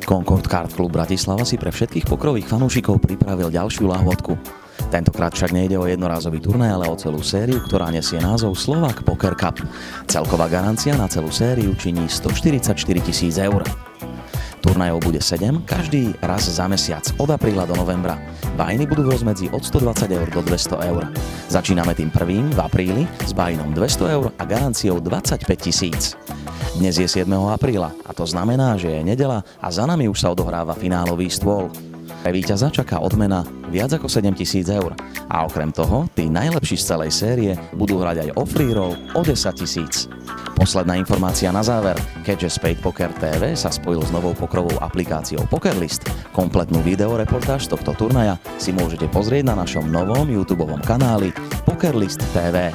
Concord Card Club Bratislava si pre všetkých pokrových fanúšikov pripravil ďalšiu lahôdku. Tentokrát však nejde o jednorázový turnaj, ale o celú sériu, ktorá nesie názov Slovak Poker Cup. Celková garancia na celú sériu činí 144 000 eur. Turnajov bude 7, každý raz za mesiac, od apríla do novembra. Bajny budú v rozmedzi od 120 eur do 200 eur. Začíname tým prvým v apríli s bajnom 200 eur a garanciou 25 000. Dnes je 7. apríla a to znamená, že je nedeľa a za nami už sa odohráva finálový stôl. Pre víťaza čaká odmena viac ako 7 000 eur. A okrem toho, tí najlepší z celej série budú hrať aj o free roll o 10 000. Posledná informácia na záver. Keďže Spade Poker TV sa spojil s novou pokrovou aplikáciou PokerList, kompletnú videoreportáž z tohto turnaja si môžete pozrieť na našom novom YouTubeovom kanáli PokerList TV.